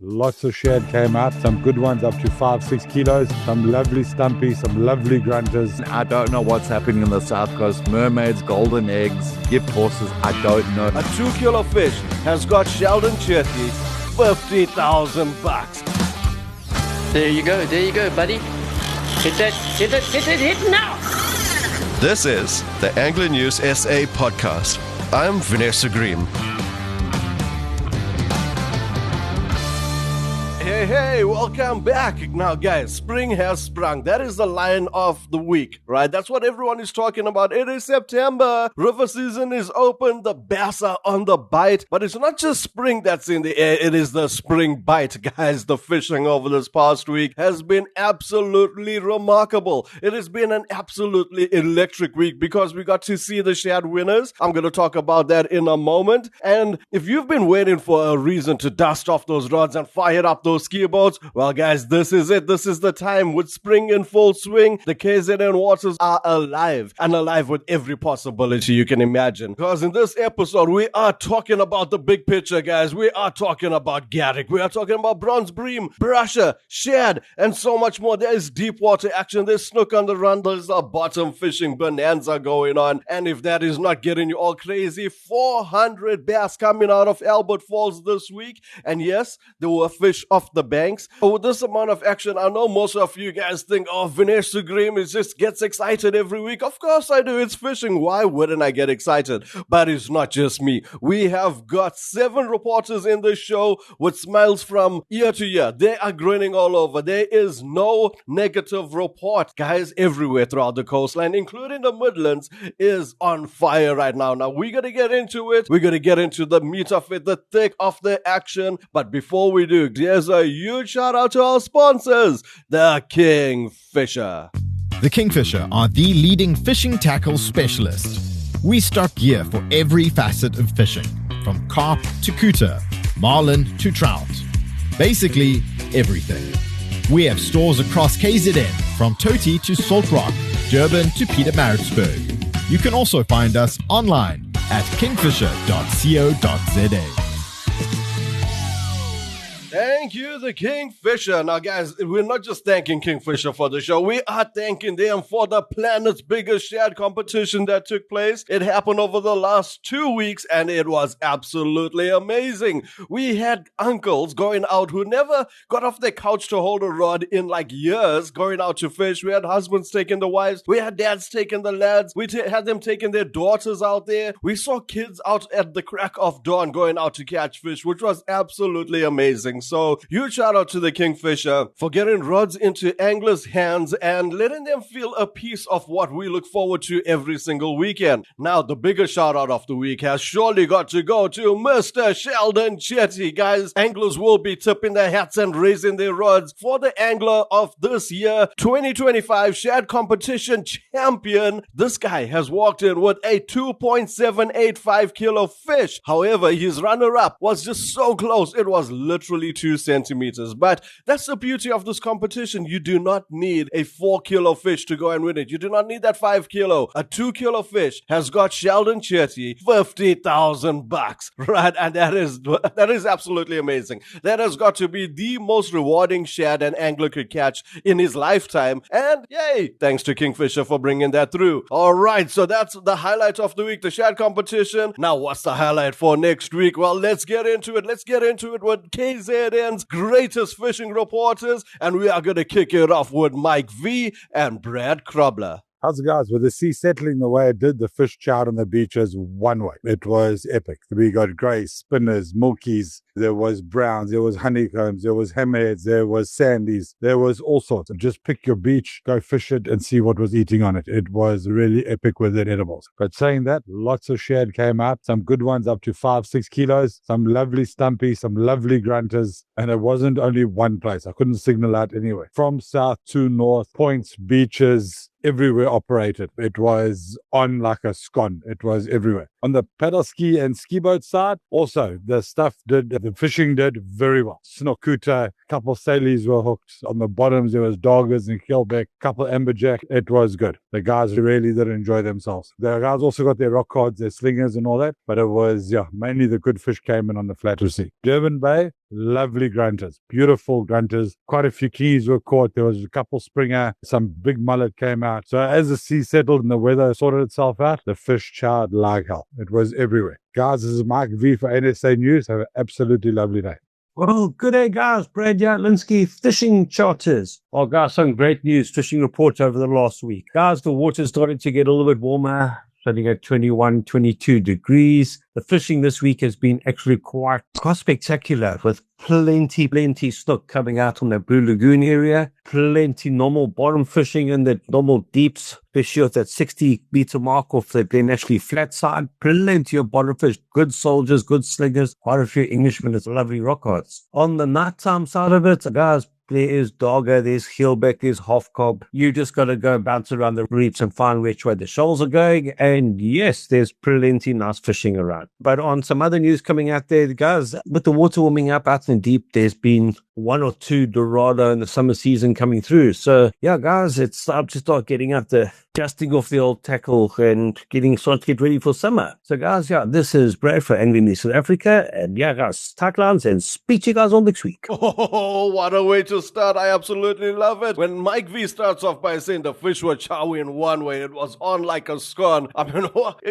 Lots of shad came out, some good ones up to 5-6 kilos, some lovely stumpy, some lovely grunters. I don't know what's happening in the south coast. Mermaids, golden eggs, gift horses, I don't know. A 2-kilo fish has got shelled and chitty, 50,000 bucks. There you go, buddy. Hit it now. This is the Angler News SA podcast. I'm Vanessa Green. Hey, welcome back. Now, guys, spring has sprung. That is the line of the week, right? That's what everyone is talking about. It is September. River season is open. The bass are on the bite. But it's not just spring that's in the air. It is the spring bite, guys. The fishing over this past week has been absolutely remarkable. It has been an absolutely electric week because we got to see the Shad winners. I'm going to talk about that in a moment. And if you've been waiting for a reason to dust off those rods and fire up those ski boats, well, guys, this is it. This is the time. With spring in full swing, the KZN waters are alive, and alive with every possibility you can imagine. Because in this episode, we are talking about the big picture, guys. We are talking about Garrick. We are talking about bronze bream, brusher, shad, and so much more. There is deep water action. There's snook on the run. There's a bottom fishing bonanza going on. And if that is not getting you all crazy, 400 bass coming out of Albert Falls this week. And yes, there were fish off the banks. But with this amount of action, I know most of you guys think, oh, Vanessa Green just gets excited every week. Of course I do. It's fishing. Why wouldn't I get excited? But it's not just me. We have got 7 reporters in the show with smiles from ear to ear. They are grinning all over. There is no negative report. Guys, everywhere throughout the coastline, including the Midlands, is on fire right now. Now, we're going to get into it. We're going to get into the meat of it, the thick of the action. But before we do, there's a huge shout out to our sponsors, the Kingfisher. The Kingfisher are the leading fishing tackle specialist. We stock gear for every facet of fishing, from carp to cooter, marlin to trout. Basically, everything. We have stores across KZN, from Toti to Salt Rock, Durban to Pietermaritzburg. You can also find us online at kingfisher.co.za. Thank you, the Kingfisher. Now, guys, we're not just thanking Kingfisher for the show. We are thanking them for the planet's biggest shad competition that took place. It happened over the last 2 weeks, and it was absolutely amazing. We had uncles going out who never got off their couch to hold a rod in like years, going out to fish. We had husbands taking the wives. We had dads taking the lads. We had them taking their daughters out there. We saw kids out at the crack of dawn going out to catch fish, which was absolutely amazing. So huge shout out to the Kingfisher for getting rods into anglers' hands and letting them feel a piece of what we look forward to every single weekend. Now, the biggest shout out of the week has surely got to go to Mr. Sheldon Chetty. Guys, anglers will be tipping their hats and raising their rods for the angler of this year, 2025 Shad Competition Champion. This guy has walked in with a 2.785 kilo fish. However, his runner-up was just so close. It was literally 2 centimeters. But that's the beauty of this competition. You do not need a 4-kilo fish to go and win it. You do not need that 5 kilo. A 2-kilo fish has got Sheldon Chetty 50,000 bucks, right? And that is absolutely amazing. That has got to be the most rewarding shad an angler could catch in his lifetime. And yay, thanks to Kingfisher for bringing that through. All right, so that's the highlight of the week, the shad competition. Now, what's the highlight for next week? Well, let's get into it. Let's get into it with KZN's greatest fishing reporters, and we are going to kick it off with Mike V and Brad Krobler. How's it, guys? With the sea settling the way it did, the fish chowed on the beaches one way. It was epic. We got grey, spinners, milkies, there was browns, there was honeycombs, there was hammerheads, there was sandies, there was all sorts. Just pick your beach, go fish it, and see what was eating on it. It was really epic with the edibles. But saying that, lots of shad came out, some good ones up to 5-6 kilos, some lovely stumpy, some lovely grunters, and it wasn't only one place. I couldn't signal out anywhere. From south to north, points, beaches, everywhere operated. It was on like a scone. It was everywhere. On the paddle ski and ski boat side, also the fishing did very well. Snook, cooter, couple sailies were hooked. On the bottoms there was doggers and keelback, couple amberjack. It was good. The guys really did enjoy themselves. The guys also got their rock cards, their slingers and all that, but it was mainly the good fish came in on the flatter sea. Durban Bay, lovely grunters, beautiful grunters. Quite a few keys were caught. There was a couple springer, some big mullet came out. So as the sea settled and the weather sorted itself out, the fish chowed like hell. It was everywhere. Guys, this is Mike V for NSA News. Have an absolutely lovely day. Well, good day, guys. Brad Yatlinski, fishing charters. Oh, guys, some great news, fishing reports over the last week. Guys, the water started to get a little bit warmer, starting at 21, 22 degrees. The fishing this week has been actually quite spectacular, with plenty snook coming out on the Blue Lagoon area, plenty normal bottom fishing in the normal deeps, especially at that 60-meter mark off the Glen Ashley flat side, plenty of bottom fish, good soldiers, good slingers, quite a few Englishmen with lovely rock odds. On the nighttime side of it, guys, there is dogger, there's keelback, there's half-cob. You just got to go bounce around the reefs and find which way the shoals are going. And yes, there's plenty nice fishing around. But on some other news coming out there, guys, with the water warming up out in the deep, there's been 1 or 2 dorado in the summer season coming through. So yeah, guys, it's time to start getting out there, dusting off the old tackle and start to get ready for summer. So guys, yeah, this is Brad for Angling in South Africa. And yeah, guys, tight lines, and speak to you guys all next week. Oh, what a way to start. I absolutely love it. When Mike V starts off by saying the fish were chowing one way, it was on like a scone. I mean,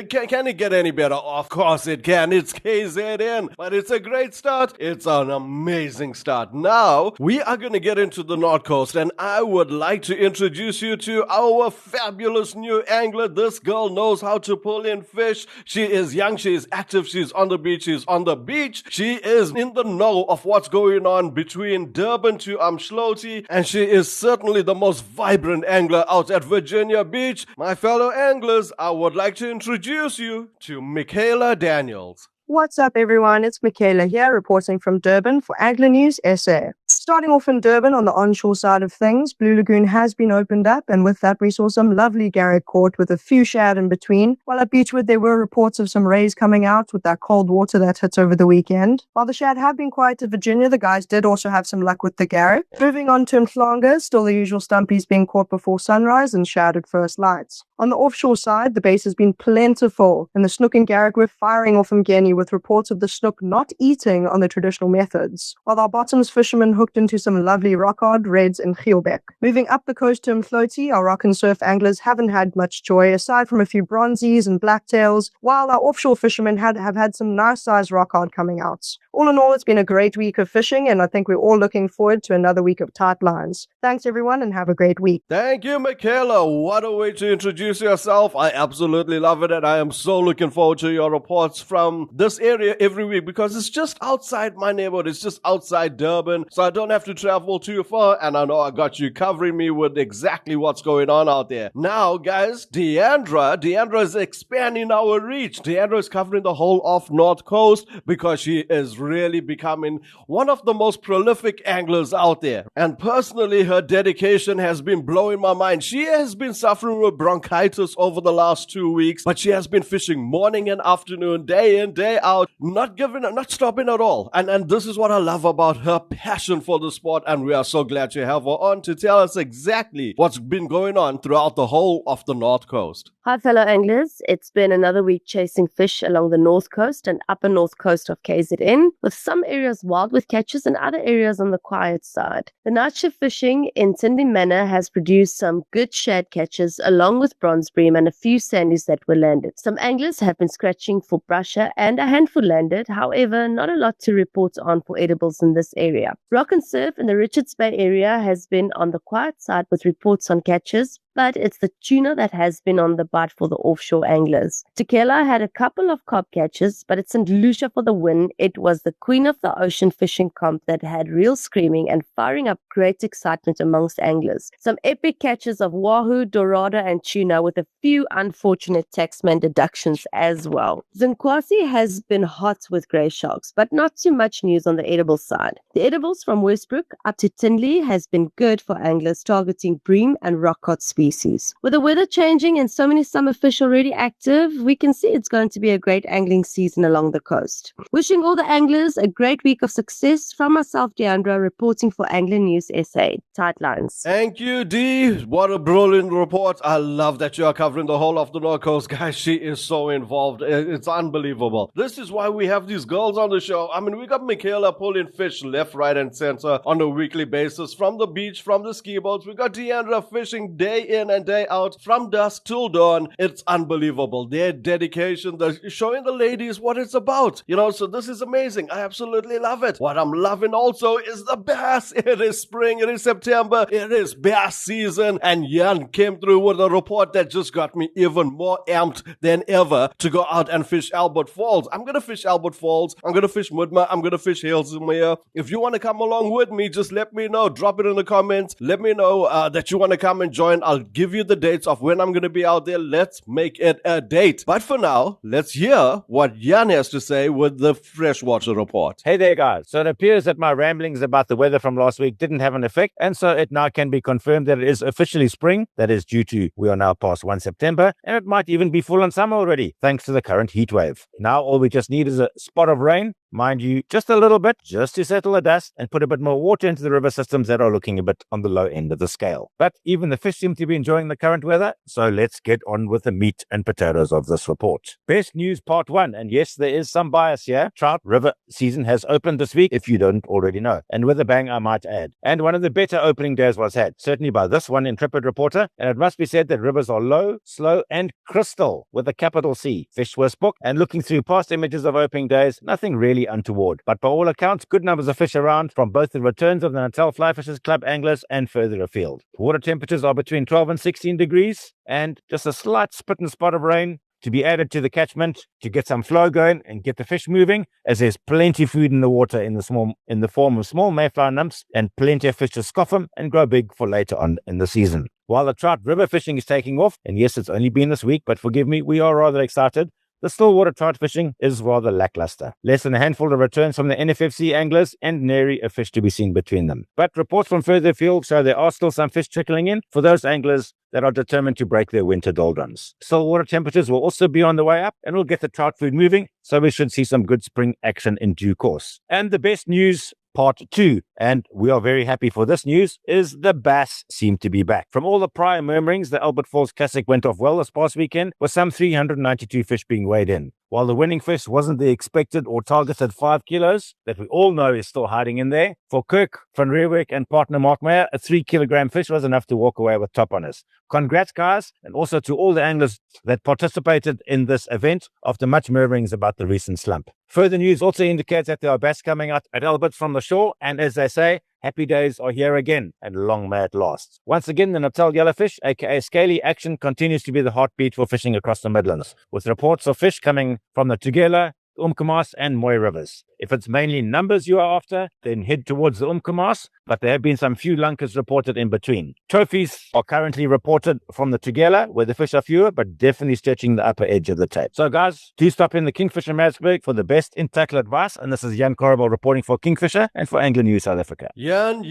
can it get any better? Of course it can. It's KZN. But it's a great start. It's an amazing start. Now, we are going to get into the North Coast, and I would like to introduce you to our fabulous new angler. This girl knows how to pull in fish. She is young. She is active. She's on the beach. She's on the beach. She is in the know of what's going on between Durban to Umdloti, and she is certainly the most vibrant angler out at Virginia Beach. My fellow anglers, I would like to introduce you to Mikayla Daniels. What's up, everyone? It's Mikayla here, reporting from Durban for Angler News SA. Starting off in Durban on the onshore side of things, Blue Lagoon has been opened up, and with that we saw some lovely Garrick caught with a few shad in between, while at Beachwood there were reports of some rays coming out with that cold water that hits over the weekend. While the shad have been quiet at Virginia, the guys did also have some luck with the Garrick. Moving on to Mhlanga, still the usual stumpies being caught before sunrise and shad at first lights. On the offshore side, the base has been plentiful, and the snook and Garrick were firing off from Guinea with reports of the snook not eating on the traditional methods, while our bottoms fishermen hooked into some lovely rockard, reds, and keelback. Moving up the coast to Umdloti, our rock and surf anglers haven't had much joy, aside from a few bronzies and blacktails, while our offshore fishermen have had some nice sized rockard coming out. All in all, it's been a great week of fishing, and I think we're all looking forward to another week of tight lines. Thanks, everyone, and have a great week. Thank you, Mikayla. What a way to introduce yourself. I absolutely love it, and I am so looking forward to your reports from this area every week, because it's just outside my neighborhood. It's just outside Durban, so I don't have to travel too far, and I know I got you covering me with exactly what's going on out there. Now, guys, Deandra is expanding our reach. Deandra is covering the whole of North Coast because she is really becoming one of the most prolific anglers out there. And personally, her dedication has been blowing my mind. She has been suffering with bronchitis over the last 2 weeks, but she has been fishing morning and afternoon, day in, day out, not stopping at all. And this is what I love about her passion for the sport, and we are so glad to have her on to tell us exactly what's been going on throughout the whole of the North Coast. Hi, fellow anglers. It's been another week chasing fish along the north coast and upper north coast of KZN, with some areas wild with catches and other areas on the quiet side. The night shift fishing in Cindy Manor has produced some good shad catches along with bronze bream and a few sandies that were landed. Some anglers have been scratching for brusher and a handful landed, however, not a lot to report on for edibles in this area. Rock and surf in the Richards Bay area has been on the quiet side with reports on catches, but it's the tuna that has been on the bite for the offshore anglers. Tequila had a couple of cob catches, but it's St. Lucia for the win. It was the queen of the ocean fishing comp that had real screaming and firing up great excitement amongst anglers. Some epic catches of wahoo, dorado, and tuna with a few unfortunate taxman deductions as well. Zinkwasi has been hot with grey sharks, but not too much news on the edible side. The edibles from Westbrook up to Tinley has been good for anglers targeting bream and rock cod species. With the weather changing and so many summer fish already active, we can see it's going to be a great angling season along the coast. Wishing all the anglers a great week of success from myself, Deandra, reporting for Angling News SA. Tight lines. Thank you, Dee. What a brilliant report. I love that you are covering the whole of the North Coast. Guys, she is so involved. It's unbelievable. This is why we have these girls on the show. I mean, we got Mikayla pulling fish left, right, and center on a weekly basis from the beach, from the ski boats. We got Deandra fishing day in and day out from dusk till dawn. It's unbelievable. Their dedication, they're showing the ladies what it's about. You know, so this is amazing. I absolutely love it. What I'm loving also is the bass. It is spring. It is September. It is bass season. And Jan came through with a report that just got me even more amped than ever to go out and fish Albert Falls. I'm going to fish Albert Falls. I'm going to fish Mudma. I'm going to fish Hillsmere. If you want to come along with me, just let me know. Drop it in the comments. Let me know that you want to come and join. I'll give you the dates of when I'm going to be out there. Let's make it a date. But for now, let's hear what Jan has to say with the Freshwater report. Hey there, guys. So it appears that my ramblings about the weather from last week didn't have an effect, and so it now can be confirmed that it is officially spring. That is due to we are now past 1 September, and it might even be full on summer already, thanks to the current heat wave. Now all we just need is a spot of rain, mind you, just a little bit, just to settle the dust and put a bit more water into the river systems that are looking a bit on the low end of the scale. But even the fish seem to be enjoying the current weather, so let's get on with the meat and potatoes of this report. Best news part 1, and yes, there is some bias here. Trout river season has opened this week, if you don't already know, and with a bang, I might add. And one of the better opening days was had, certainly by this one intrepid reporter, and it must be said that rivers are low, slow, and crystal, with a capital C. Fish were spooked, and looking through past images of opening days, nothing really untoward. But by all accounts, good numbers of fish around from both the returns of the Natal Fly Fishers Club anglers and further afield. Water temperatures are between 12 and 16 degrees, and just a slight spit and spot of rain to be added to the catchment to get some flow going and get the fish moving, as there's plenty of food in the water in the form of small mayflower nymphs and plenty of fish to scoff them and grow big for later on in the season. While the trout river fishing is taking off, and yes, it's only been this week, but forgive me, we are rather excited, the stillwater trout fishing is rather lackluster. Less than a handful of returns from the NFFC anglers and nary a fish to be seen between them. But reports from further afield show there are still some fish trickling in for those anglers that are determined to break their winter doldrums. Stillwater temperatures will also be on the way up and will get the trout food moving, so we should see some good spring action in due course. And the best news, part 2, and we are very happy for this news, is the bass seem to be back. From all the prior murmurings, the Albert Falls Classic went off well this past weekend, with some 392 fish being weighed in. While the winning fish wasn't the expected or targeted 5 kilos that we all know is still hiding in there, for Kirk, Van Reerwyk and partner Mark Meyer, a 3-kilogram fish was enough to walk away with top honors. Congrats, guys, and also to all the anglers that participated in this event after much murmurings about the recent slump. Further news also indicates that there are bass coming out at Albert from the shore, and as they say, happy days are here again, and long may it last. Once again, the Natal yellowfish, aka scaly action, continues to be the heartbeat for fishing across the Midlands, with reports of fish coming from the Tugela, Umkomaas and Moy rivers. If it's mainly numbers you are after, then head towards the Umkomaas, but there have been some few lunkers reported in between. Trophies are currently reported from the Tugela, where the fish are fewer, but definitely stretching the upper edge of the tape. So guys, do stop in the Kingfisher Maritzburg for the best in-tackle advice, and this is Jan Korrel reporting for Kingfisher and for Angling News South Africa. Jan,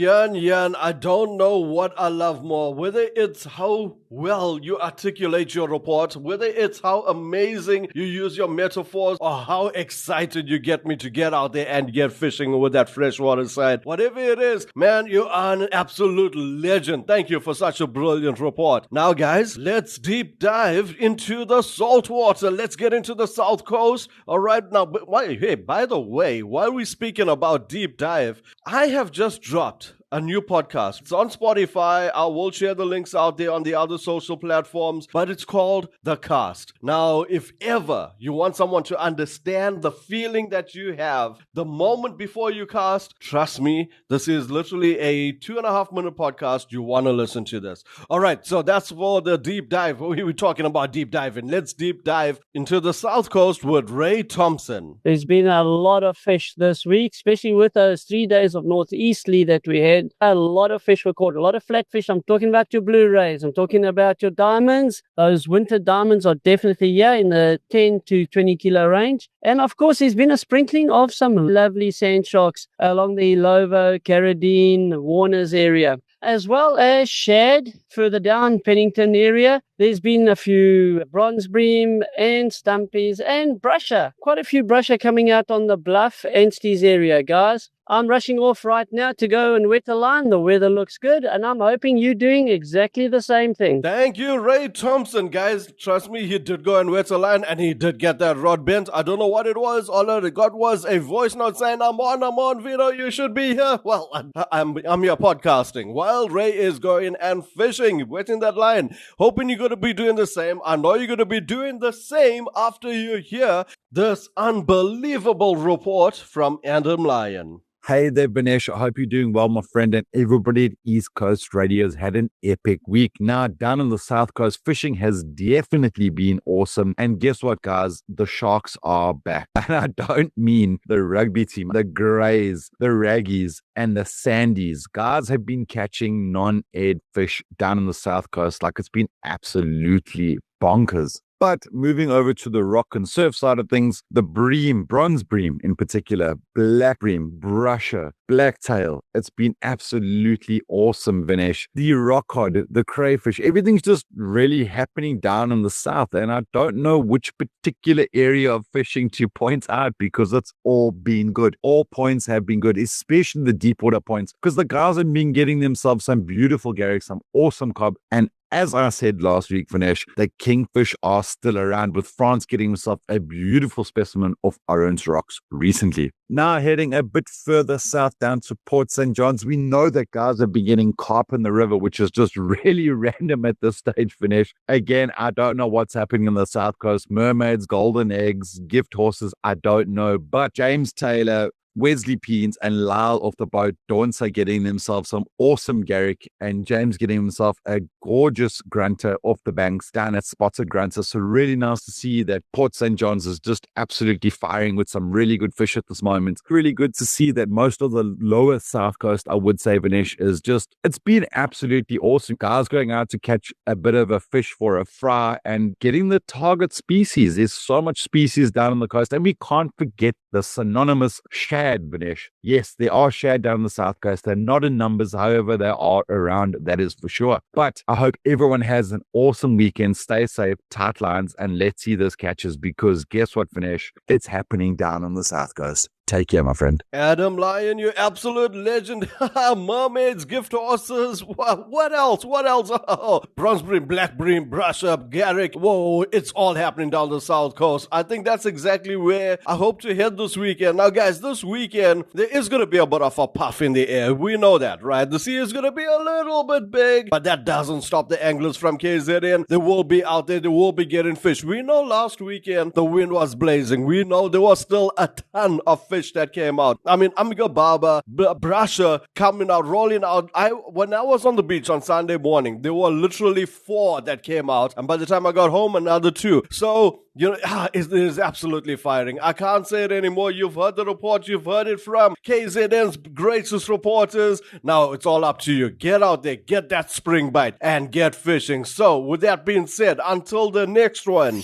I don't know what I love more, whether it's how well you articulate your report, whether it's how amazing you use your metaphors, or how excited you get me to get out there and get fishing with that freshwater side. Whatever it is, man, you are an absolute legend. Thank you for such a brilliant report. Now, guys, let's deep dive into the saltwater. Let's get into the South Coast. All right, now, hey, by the way, while we're speaking about deep dive, I have just dropped a new podcast. It's on Spotify. I will share the links out there on the other social platforms, but it's called The Cast. Now, if ever you want someone to understand the feeling that you have the moment before you cast, trust me, this is literally a 2.5-minute podcast. You want to listen to this. All right, so that's for the deep dive. We were talking about deep diving. Let's deep dive into the South Coast with Ray Thompson. There's been a lot of fish this week, especially with those 3 days of northeasterly that we had. weekend, a lot of fish were caught, a lot of flatfish. I'm talking about your blue rays. I'm talking about your diamonds. Those winter diamonds are definitely here in the 10 to 20 kilo range. And of course, there's been a sprinkling of some lovely sand sharks along the Lovo, Carradine, Warners area, as well as shad further down Pennington area. There's been a few bronze bream and stumpies and brusher. Quite a few brusher coming out on the Bluff and Stees area, guys. I'm rushing off right now to go and wet the line. The weather looks good, and I'm hoping you're doing exactly the same thing. Thank you, Ray Thompson. Guys, trust me, he did go and wet the line, and he did get that rod bent. I don't know what it was. All I got was a voice note saying, I'm on, Vito, you should be here. Well, I'm here podcasting while Ray is going and fishing, wetting that line. Hoping you're going to be doing the same. I know you're going to be doing the same after you hear this unbelievable report from Adam Lyon. Hey there, Vinesh. I hope you're doing well, my friend, and everybody at East Coast Radio's had an epic week. Now, down on the South Coast, fishing has definitely been awesome. And guess what, guys? The Sharks are back. And I don't mean the rugby team. The Greys, the Raggies, and the Sandies. Guys have been catching non-ed fish down on the South Coast like it's been absolutely bonkers. But moving over to the rock and surf side of things, the bream, bronze bream in particular, black bream, brusher, blacktail, it's been absolutely awesome, Vinesh. The rock cod, the crayfish, everything's just really happening down in the south. And I don't know which particular area of fishing to point out because it's all been good. All points have been good, especially the deep water points, because the guys have been getting themselves some beautiful Garrick, some awesome cob, and as I said last week, Vinesh, the kingfish are still around, with France getting himself a beautiful specimen of Orange Rocks recently. Now heading a bit further south down to Port St. John's, we know that guys have been getting carp in the river, which is just really random at this stage, Vinesh. Again, I don't know what's happening on the South Coast. Mermaids, golden eggs, gift horses, I don't know. But James Taylor, Wesley Peens, and Lyle off the boat, Dawn's are getting themselves some awesome Garrick, and James getting himself a gorgeous grunter off the banks down at Spotted Grunter. So really nice to see that Port St. John's is just absolutely firing with some really good fish at this moment. Really good to see that most of the lower South Coast, I would say, Vinesh, is just, it's been absolutely awesome. Guys going out to catch a bit of a fish for a fry and getting the target species. There's so much species down on the coast, and we can't forget the synonymous shad, Vinesh. Yes, there are shad down the South Coast. They're not in numbers, however, they are around, that is for sure. But I hope everyone has an awesome weekend. Stay safe, tight lines, and let's see those catches, because guess what, Vinesh? It's happening down on the South Coast. Take care, my friend. Adam Lyon, you absolute legend. Mermaids, gift horses. What else? Oh, bronze bream, black bream, brush up, Garrick. Whoa, it's all happening down the South Coast. I think that's exactly where I hope to head this weekend. Now, guys, this weekend, there is going to be a bit of a puff in the air. We know that, right? The sea is going to be a little bit big, but that doesn't stop the anglers from KZN. They will be out there. They will be getting fish. We know last weekend, the wind was blazing. We know there was still a ton of fish that came out. I mean, Amiga Baba, Brusher coming out, rolling out. When I was on the beach on Sunday morning, there were literally 4 that came out. And by the time I got home, another 2. So, you know, it is absolutely firing. I can't say it anymore. You've heard the report. You've heard it from KZN's greatest reporters. Now it's all up to you. Get out there, get that spring bite, and get fishing. So, with that being said, until the next one.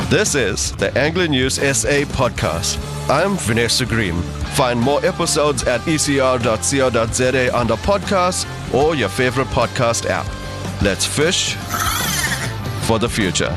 This is the Angler News SA podcast. I'm Vanessa Green. Find more episodes at ecr.co.za under podcasts or your favorite podcast app. Let's fish for the future.